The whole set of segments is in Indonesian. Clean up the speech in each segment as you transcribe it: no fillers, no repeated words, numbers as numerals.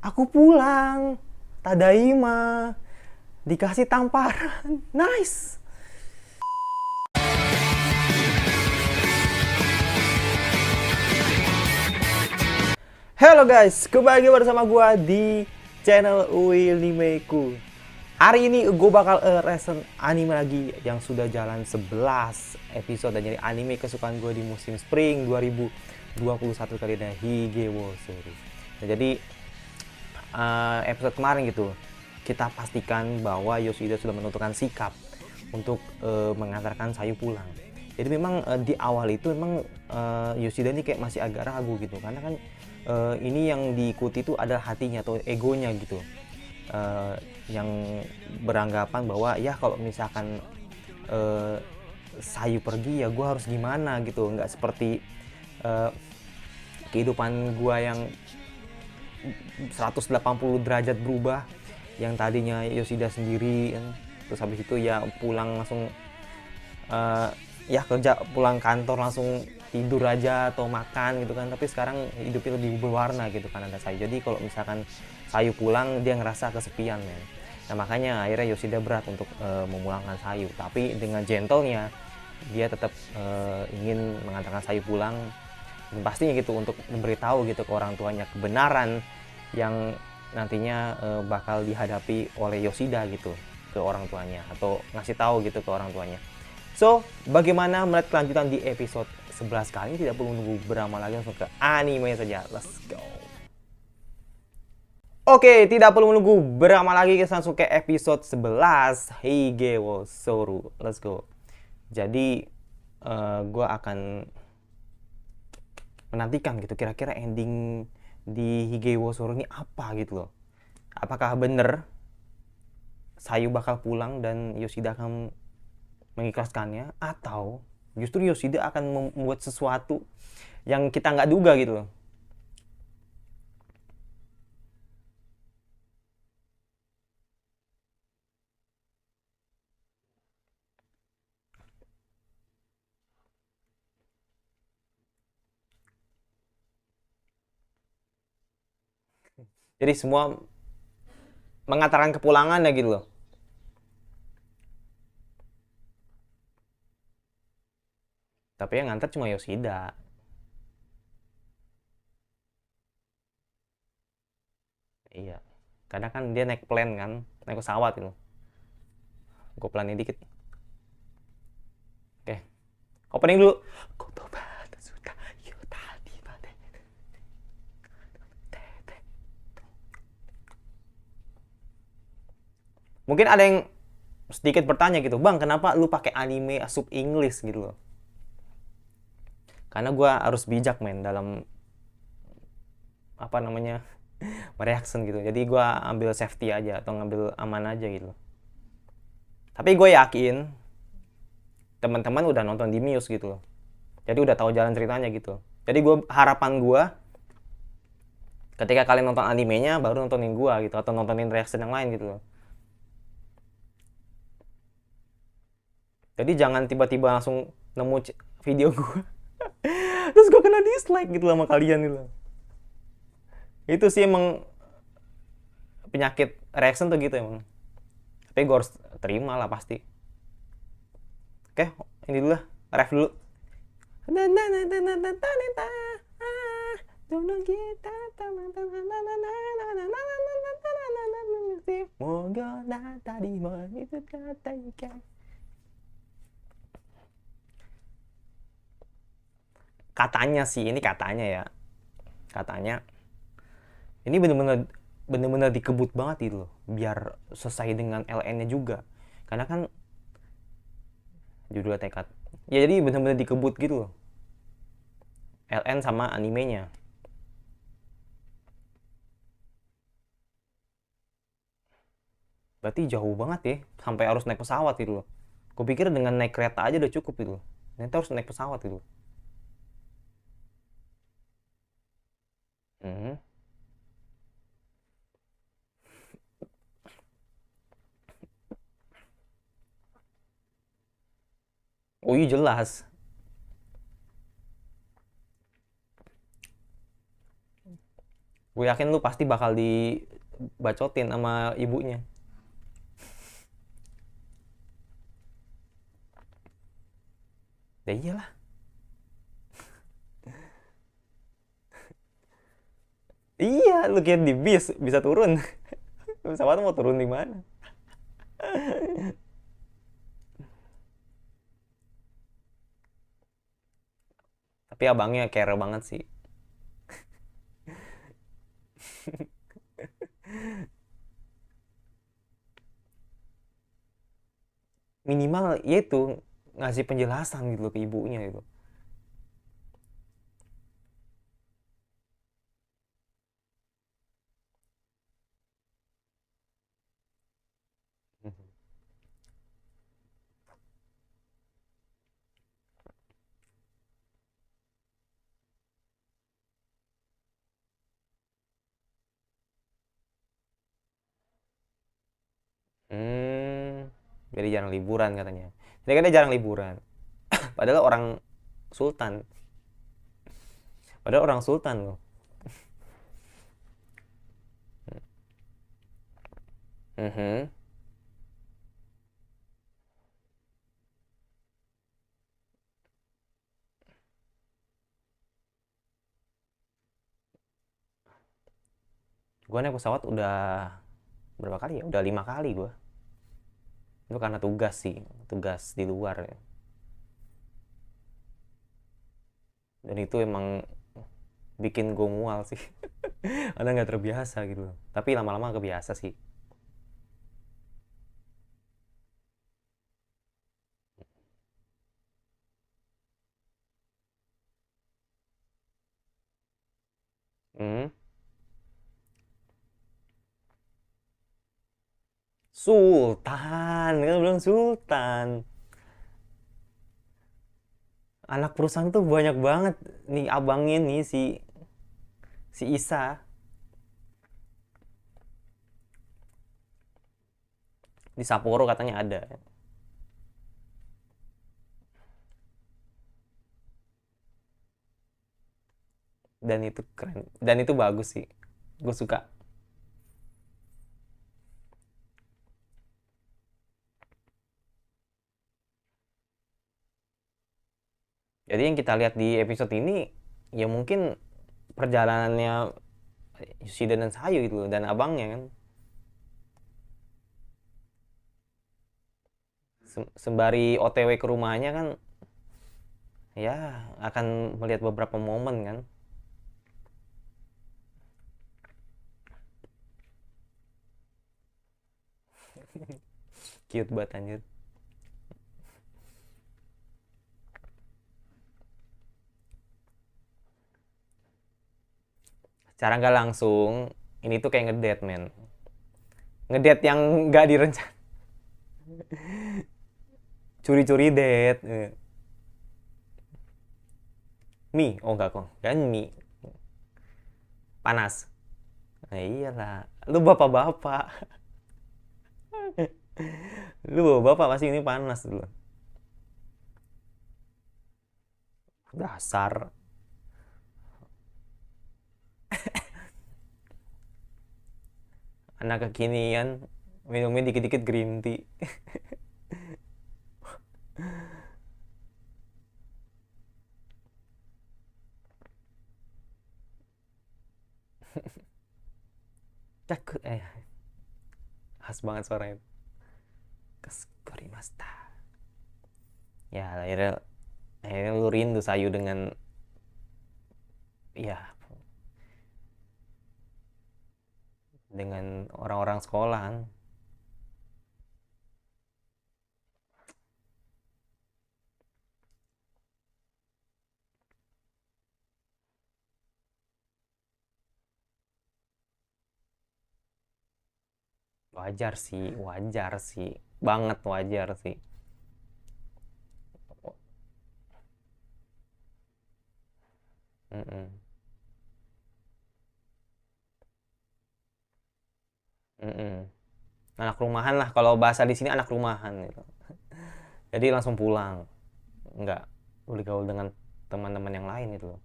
Aku pulang. Tadaima. Dikasih tamparan. Nice. Halo guys, kembali bersama gua di channel Uilimeku. Hari ini gue bakal reaction anime lagi yang sudah jalan 11 episode dan jadi anime kesukaan gue di musim spring 2021 kali ini, Hige wo Suru. Nah, jadi episode kemarin gitu kita pastikan bahwa Yoshida sudah menentukan sikap untuk mengantarkan Sayu pulang. Jadi memang di awal itu memang Yoshida ini kayak masih agak ragu gitu karena kan ini yang diikuti itu adalah hatinya atau egonya gitu, yang beranggapan bahwa ya kalau misalkan Sayu pergi ya gue harus gimana gitu, nggak seperti kehidupan gue yang 180 derajat berubah, yang tadinya Yoshida sendiri terus habis itu ya pulang langsung ya kerja, pulang kantor langsung tidur aja atau makan gitu kan, tapi sekarang hidupnya lebih berwarna gitu kan ada Sayu. Jadi kalau misalkan Sayu pulang dia ngerasa kesepian men. Nah makanya akhirnya Yoshida berat untuk memulangkan Sayu, tapi dengan gentlenya dia tetap ingin mengantarkan Sayu pulang, dan pastinya gitu untuk memberitahu gitu ke orang tuanya kebenaran yang nantinya bakal dihadapi oleh Yoshida gitu ke orang tuanya, atau ngasih tahu gitu ke orang tuanya. So, bagaimana melihat kelanjutan di episode 11 kali? Tidak perlu menunggu berlama lagi, langsung ke anime saja. Let's go. Oke, tidak perlu menunggu berlama lagi, kita langsung ke episode 11, Hige wo Soru. Let's go. Jadi, gue akan menantikan gitu kira-kira ending di Hige wo Soru ini apa gitu loh. Apakah bener Sayu bakal pulang dan Yoshida akan mengikhlaskannya, atau justru Yoshida akan membuat sesuatu yang kita nggak duga gitu loh. Jadi semua mengatakan kepulangan ya gitu loh. Tapi yang nganter cuma Yoshida. Iya. Karena kan dia naik plane kan, naik pesawat gitu. Gue planin dikit. Oke. Opening dulu. Mungkin ada yang sedikit bertanya gitu, bang kenapa lu pakai anime sub English gitu loh. Karena gue harus bijak men dalam apa namanya mereaction gitu, jadi gue ambil safety aja atau ngambil aman aja gitu. Tapi gue yakin teman-teman udah nonton di Muse gitu loh, jadi udah tahu jalan ceritanya gitu. Jadi harapan gue ketika kalian nonton animenya baru nontonin gue gitu, atau nontonin reaction yang lain gitu loh. Jadi jangan tiba-tiba langsung nemu video gue terus gue kena dislike gitu sama kalian gitu. Itu sih emang penyakit reaction tuh gitu emang. Tapi gue harus terima lah pasti. Oke, ini dulu lah, ref dulu. Katanya sih, ini katanya ya, katanya ini bener-bener dikebut banget itu loh, biar selesai dengan LN-nya juga. Karena kan judulnya tekad. Ya jadi bener-bener dikebut gitu loh, LN sama animenya. Berarti jauh banget ya, sampai harus naik pesawat gitu loh. Gue pikir dengan naik kereta aja udah cukup gitu loh. Ternyata harus naik pesawat gitu. Hmm. Oh iya jelas. Gue yakin lu pasti bakal dibacotin sama ibunya. Ya iyalah. Iya, lu kira di bis bisa turun. Pesawat mau turun di mana? Tapi abangnya care banget sih. Minimal ya itu ngasih penjelasan gitu loh ke ibunya itu. Hmm, jadi jarang liburan katanya. Jadi kan dia jarang liburan. Padahal orang sultan. Padahal orang sultan loh. Mhm. Gua naik pesawat udah berapa kali ya? Udah 5 kali gua. Itu karena tugas sih, tugas di luar ya. Dan itu emang bikin gue mual sih. Karena nggak terbiasa gitu. Tapi lama-lama kebiasa sih. Hmm. Sultan, kan bilang Sultan. Anak perusahaan tuh banyak banget nih abangnya nih si Isa di Sapporo katanya ada. Dan itu keren. Dan itu bagus sih. Gue suka. Jadi yang kita lihat di episode ini ya mungkin perjalanannya Yoshida dan Sayu gitu loh, dan abangnya kan. Sembari OTW ke rumahnya kan ya akan melihat beberapa momen kan. Cute banget anjir. Cara nggak langsung ini tuh kayak ngedet men, ngedet yang nggak direncana, curi-curi date. Mie, oh enggak kok kan mie panas. Nah, iyalah, lu bapak-bapak, lu bapak-bapak pasti ini panas dulu. Dasar anak kekinian, minumnya dikit-dikit green tea. Cakut khas banget suaranya. Kaskorimasta. Ya akhirnya lu rindu Sayu dengan ya dengan orang-orang sekolah kan. Wajar sih banget, wajar sih. Mm-mm. Mm-mm. Anak rumahan lah, kalau bahasa di sini anak rumahan gitu. Jadi langsung pulang, nggak bergaul dengan teman-teman yang lain gitu.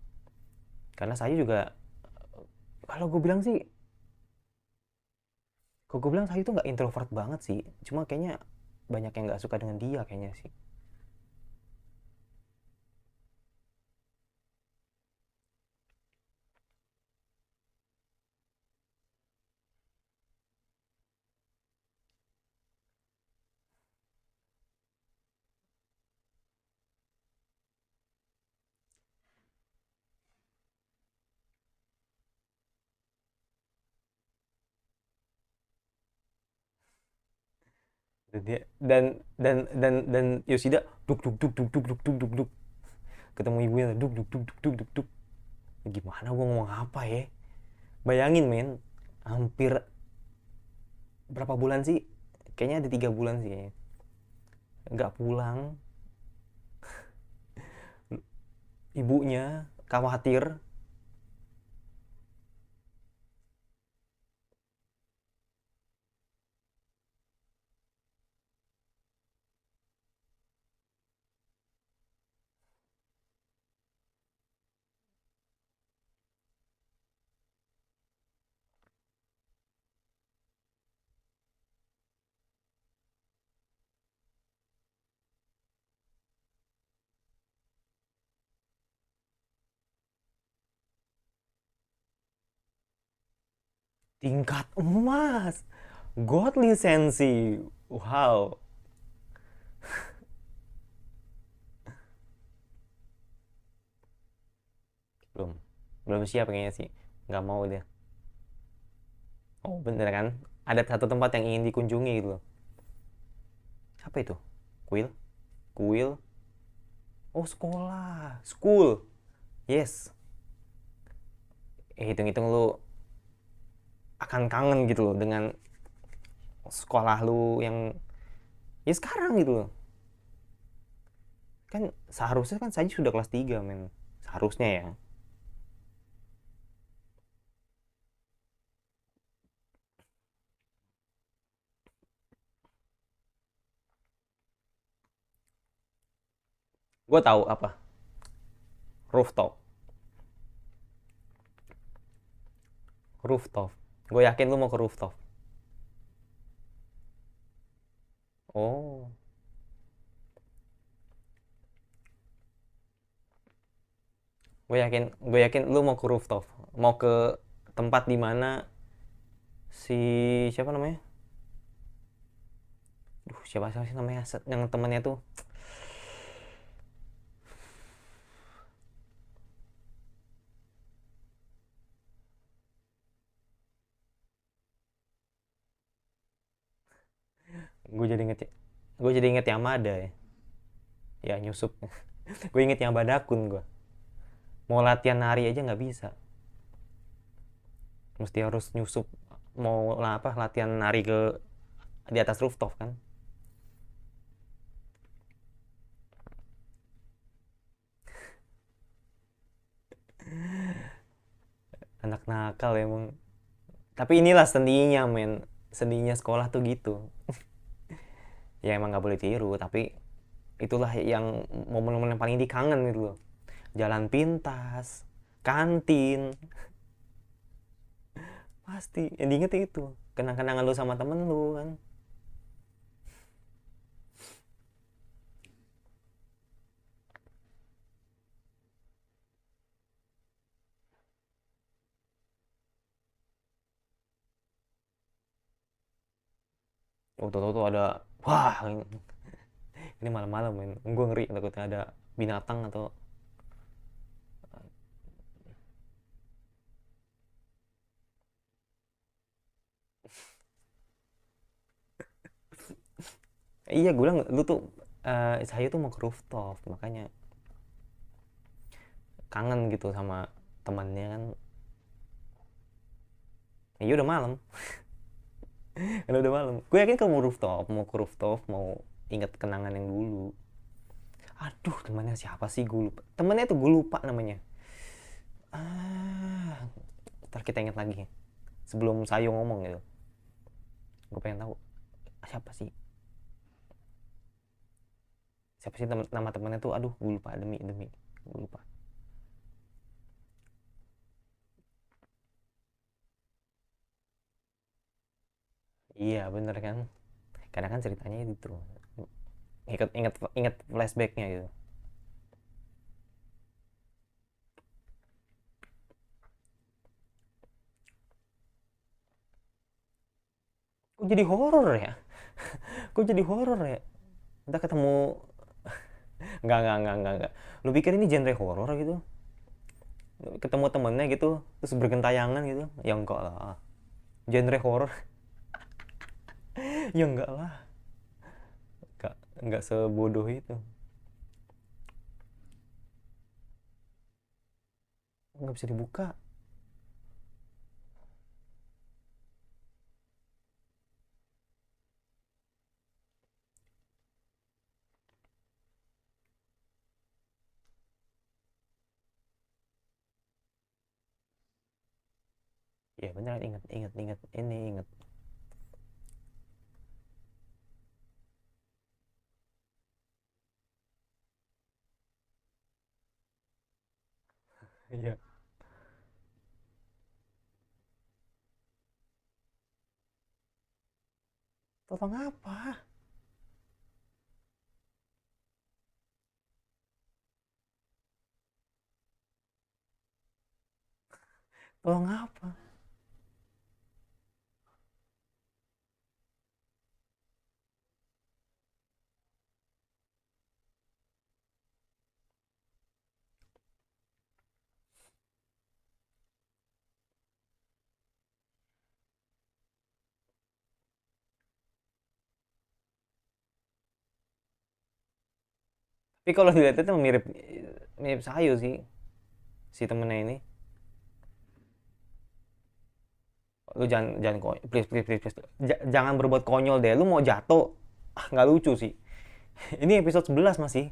Karena saya juga Kalau gue bilang sih, kalau gue bilang saya itu nggak introvert banget sih, cuma kayaknya banyak yang nggak suka dengan dia kayaknya sih. Dan dia dan Yoshida duk duk duk duk duk duk duk duk duk, ketemu ibunya duk duk duk duk duk duk duk. Gimana gue ngomong apa ya, bayangin men, hampir berapa bulan sih, kayaknya ada 3 bulan sih kayaknya nggak pulang. Ibunya khawatir. Tingkat emas, god lisensi, wow. belum belum siap kayaknya sih, nggak mau dia. Oh bener kan, ada satu tempat yang ingin dikunjungi gitu loh. Apa itu? Kuil, kuil. Oh sekolah, school, yes. Hitung-hitung lu akan kangen gitu loh dengan sekolah lu yang ya sekarang gitu loh. Kan seharusnya kan saya sudah kelas 3 men, seharusnya ya. Gue tahu apa, rooftop, rooftop. Gue yakin lu mau ke rooftop. Oh, gue yakin lu mau ke rooftop, mau ke tempat di mana si siapa namanya, siapa sih namanya, yang temannya tuh. Gue jadi inget Yamada ya, ya nyusup. Gue inget yang Badakun. Gue mau latihan nari aja nggak bisa, mesti harus nyusup. Mau lah apa, latihan nari ke di atas rooftop kan. Anak nakal emang, tapi inilah seninya men, seninya sekolah tuh gitu. Ya emang nggak boleh tiru, tapi itulah yang momen-momen yang paling dikangen gitu loh. Jalan pintas, kantin, pasti yang diinget itu kenang-kenangan lu sama temen lu kan. Oh tuh ada, wah ini malam-malam men, gue ngeri takutnya ada binatang atau. Iya gue bilang lu tuh, saya tuh mau ke rooftop makanya kangen gitu sama temannya kan. Iya udah malam. Kan udah malam, gue yakin kamu mau ke rooftop mau ingat kenangan yang dulu. Aduh temannya siapa sih, gue lupa temannya tuh, gue lupa namanya. ah Ntar kita ingat lagi sebelum Sayo ngomong gitu. Gue pengen tahu siapa sih, nama temannya tuh, aduh gue lupa, demi demi gue lupa. Iya bener kan, karena kan ceritanya itu inget inget inget flashbacknya gitu. Kok jadi horor ya, kok jadi horor ya, kita ketemu. Nggak, lu pikir ini genre horor gitu, ketemu temennya gitu terus bergentayangan gitu, ya enggak lah, genre horor. Ya enggak lah, enggak sebodoh itu. Nggak bisa dibuka. Ya bener, inget inget inget ini inget. Iya. Tolong apa? Tolong apa? Tapi kalau dilihat itu mirip mirip Sayu sih, si temennya ini. Lu jangan please, please, please, please. Jangan berbuat konyol deh, lu mau jatuh. Ah, nggak lucu sih. Ini episode 11 masih.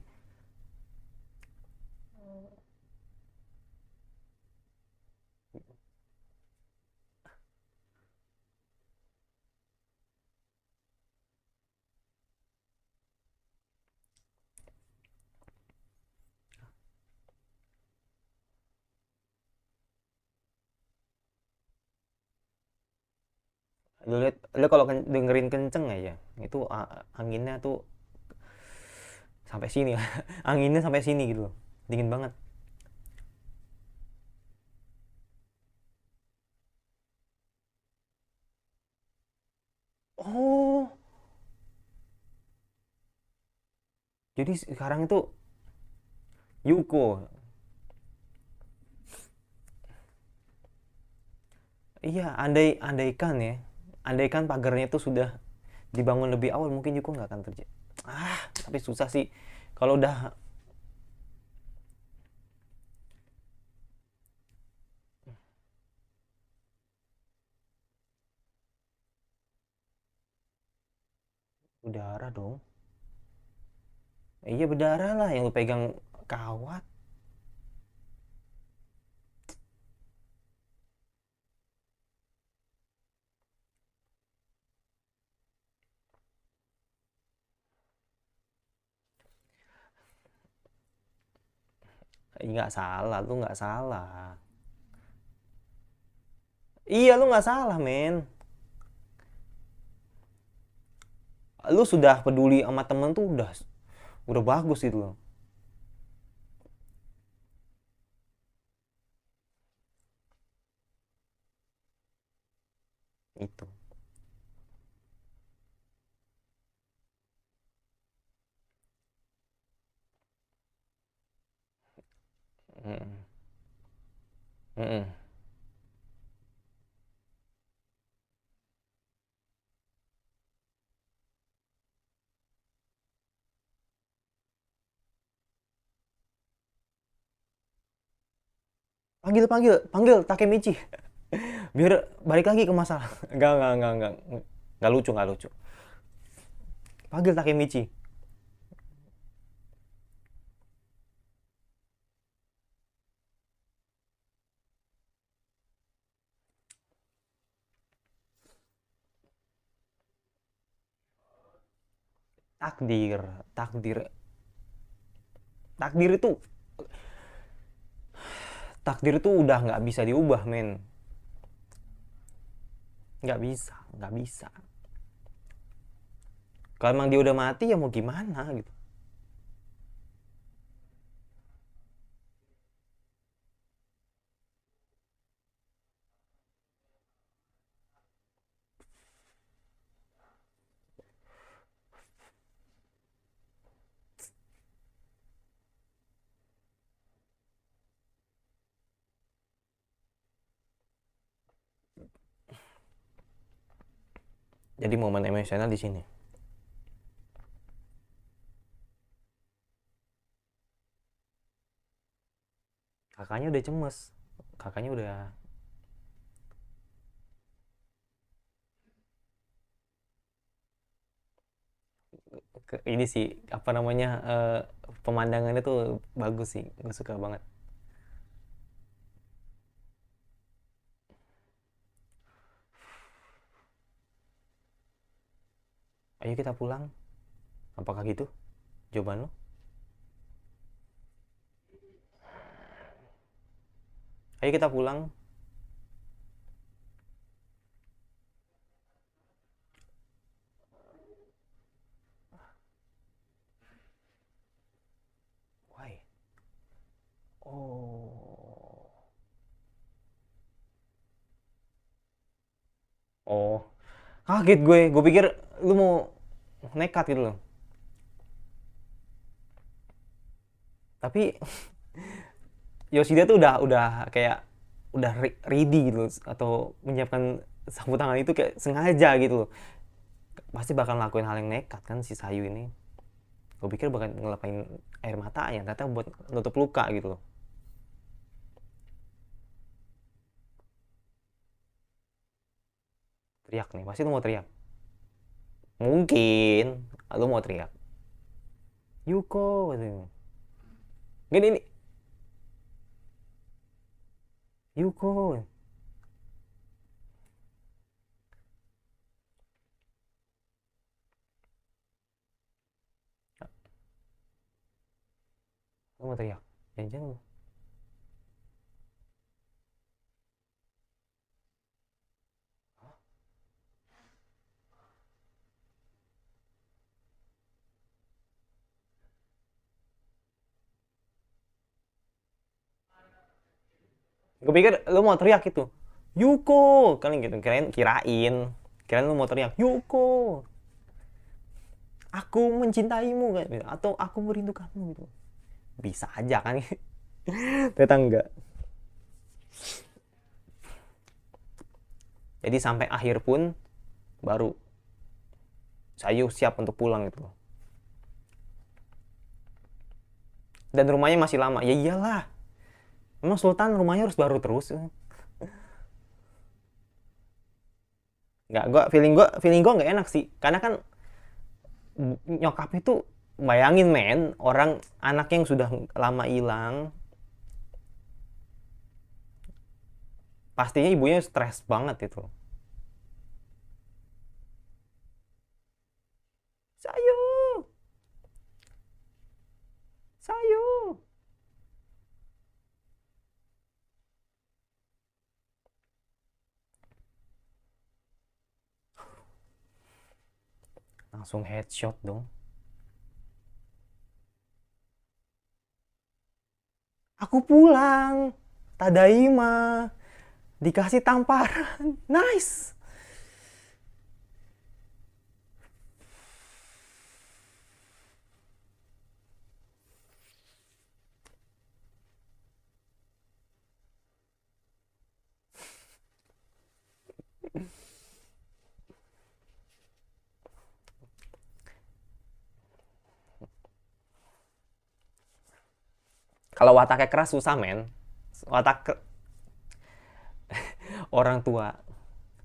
Lu kalau dengerin kenceng aja itu, anginnya tuh sampai sini lah. Anginnya sampai sini gitu loh, dingin banget. Oh, jadi sekarang itu Yuko. Iya, andaikan ya, andaikan pagarnya itu sudah dibangun lebih awal, mungkin Yuko nggak akan terjadi. Tapi susah sih kalau udara dong. Iya berdarah lah, yang lu pegang kawat. Nggak salah, lu nggak salah. Iya lu nggak salah men, lu sudah peduli sama temen tuh udah bagus itu loh. Itu. Mm-mm. Mm-mm. Panggil panggil panggil Takemichi. Biar balik lagi ke masalah. Nggak lucu, nggak lucu. Panggil Takemichi. Takdir, takdir, takdir itu, takdir itu udah nggak bisa diubah men. Nggak bisa, nggak bisa. Kalau emang dia udah mati ya mau gimana gitu. Jadi momen emosional di sini. Kakaknya udah cemes. Kakaknya udah ini sih apa namanya pemandangannya tuh bagus sih. Gue suka banget. Ayo kita pulang. Apakah gitu? Jawaban lo? Ayo kita pulang. Why? Oh. Oh. Kaget gue. Gue pikir lu mau nekat gitu loh. Tapi Yoshida tuh udah kayak udah ready gitu atau menyiapkan sapu tangan itu kayak sengaja gitu loh. Pasti bakal ngelakuin hal yang nekat kan si Sayu ini. Gue pikir bakal ngelapain air matanya, ternyata buat nutup luka gitu loh. Teriak nih, pasti lu mau teriak. Mungkin lu mau teriak. Yuko, gini ini, Yuko. Lu mau teriak. Jangan-jangan lu. Gue pikir lu mau teriak itu. Yuko, kan gitu. Kirain lu mau teriak. Yuko, aku mencintaimu kan, atau aku merindukanmu gitu. Bisa aja kan. Ternyata enggak. Jadi sampai akhir pun baru Sayu siap untuk pulang gitu loh. Dan rumahnya masih lama. Ya iyalah. Memang Sultan rumahnya harus baru terus. Nggak, gua feeling gua nggak enak sih. Karena kan nyokap itu bayangin men, orang anak yang sudah lama hilang, pastinya ibunya stres banget itu. Sayu, Sayu. Langsung headshot dong. Aku pulang. Tadaima. Dikasih tamparan. Nice. Kalau wataknya keras susah men. Watak orang tua.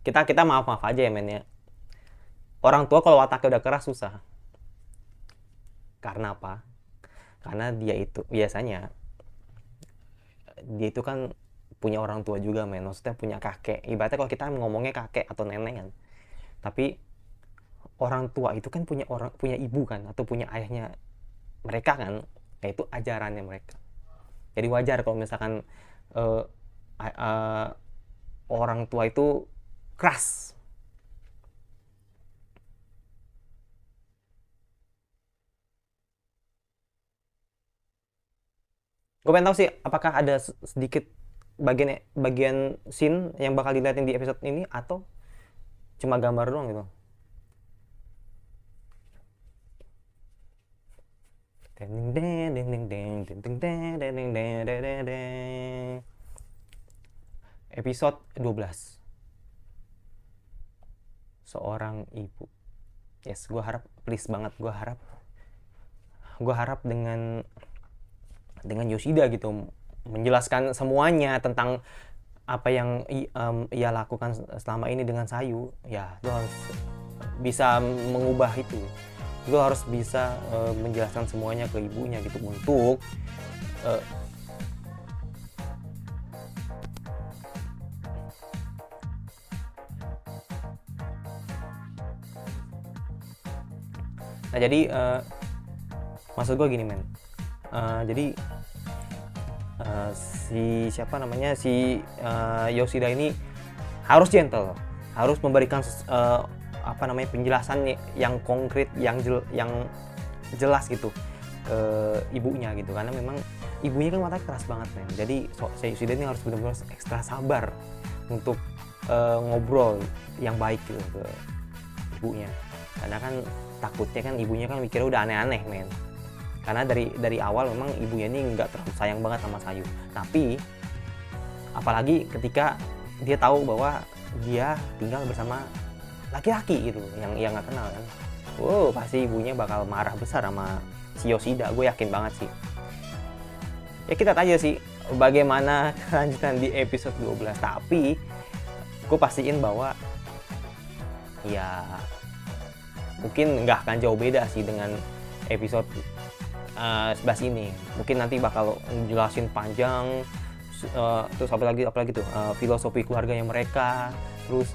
Kita kita maaf maaf aja ya men ya. Orang tua kalau wataknya udah keras susah. Karena apa? Karena dia itu biasanya dia itu kan punya orang tua juga men, maksudnya punya kakek. Ibaratnya kalau kita ngomongnya kakek atau nenek kan, tapi orang tua itu kan punya ibu kan atau punya ayahnya mereka kan, yaitu ajarannya mereka. Jadi wajar kalau misalkan uh, uh, orang tua itu keras. Gue pengen tahu sih apakah ada sedikit bagian bagian scene yang bakal dilihatin di episode ini atau cuma gambar doang gitu. Episode 12. Seorang ibu. Yes, gue harap, please banget, gue harap dengan Yoshida gitu menjelaskan semuanya tentang apa yang ia lakukan selama ini dengan Sayu. Ya, lo harus bisa mengubah itu. Lo harus bisa menjelaskan semuanya ke ibunya gitu untuk nah jadi maksud gue gini men, jadi si Yoshida ini harus gentle, harus memberikan penjelasan yang konkret, yang jelas gitu ke ibunya gitu, karena memang ibunya kan matanya keras banget men. Jadi si Yoshida ini harus benar-benar ekstra sabar untuk ngobrol yang baik gitu ke ibunya, karena kan takutnya kan ibunya kan mikirnya udah aneh-aneh men. Karena dari awal memang ibunya ini nggak terlalu sayang banget sama Sayu, tapi apalagi ketika dia tahu bahwa dia tinggal bersama laki-laki gitu yang nggak kenal kan. Wow, pasti ibunya bakal marah besar sama si Yoshida, gue yakin banget sih. Ya kita tanya sih bagaimana kelanjutan di episode 12, tapi gue pastiin bahwa ya mungkin nggak akan jauh beda sih dengan episode 11 ini. Mungkin nanti bakal jelasin panjang, terus apalagi tuh filosofi keluarganya mereka, terus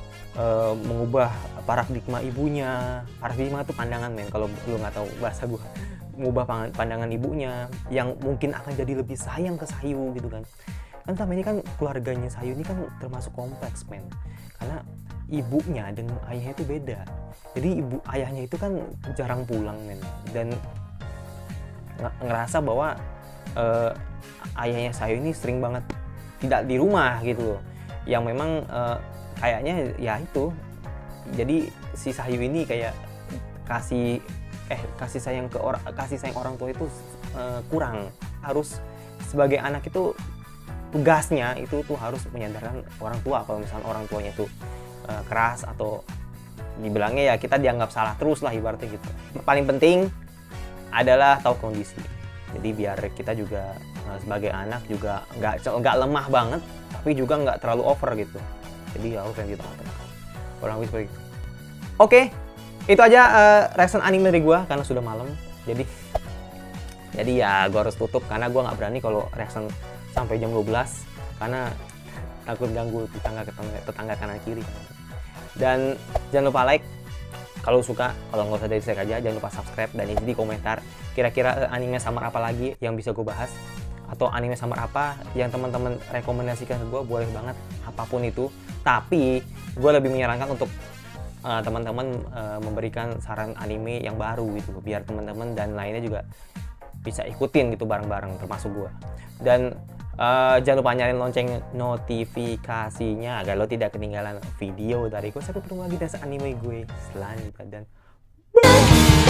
mengubah paradigma ibunya. Paradigma itu pandangan men, kalau lu nggak tahu bahasa gua. Mengubah pandangan ibunya yang mungkin akan jadi lebih sayang ke Sayu gitu kan. Kan selama ini kan keluarganya Sayu ini kan termasuk kompleks men, karena ibunya dengan ayahnya itu beda. Jadi ayahnya itu kan jarang pulang men, dan ngerasa bahwa ayahnya Sayu ini sering banget tidak di rumah gitu loh, yang memang kayaknya ya itu, jadi si Sayu ini kayak kasih sayang orang tua itu kurang. Harus sebagai anak itu tugasnya itu tuh harus menyadarkan orang tua kalau misalnya orang tuanya itu keras atau dibilangnya ya kita dianggap salah terus lah ibaratnya gitu. Paling penting adalah tahu kondisi. Jadi biar kita juga sebagai anak juga nggak lemah banget, tapi juga nggak terlalu over gitu. Jadi harus yang di tengah-tengah. Kurang lebih seperti itu. Oke, itu aja reaction anime dari gue karena sudah malam. Jadi ya gue harus tutup karena gue nggak berani kalau reaction sampai jam 12 karena takut ganggu tetangga kanan kiri. Dan jangan lupa like kalau suka, kalau nggak usah dislike aja. Jangan lupa subscribe dan isi di komentar kira-kira anime summer apa lagi yang bisa gue bahas, atau anime summer apa yang teman-teman rekomendasikan ke gue. Boleh banget apapun itu, tapi gue lebih menyarankan untuk teman-teman memberikan saran anime yang baru gitu, biar teman-teman dan lainnya juga bisa ikutin gitu bareng-bareng termasuk gue. Dan jangan lupa nyalain lonceng notifikasinya agar lo tidak ketinggalan video dari gue. Sampai ketemu lagi di anime gue selanjutnya dan bye!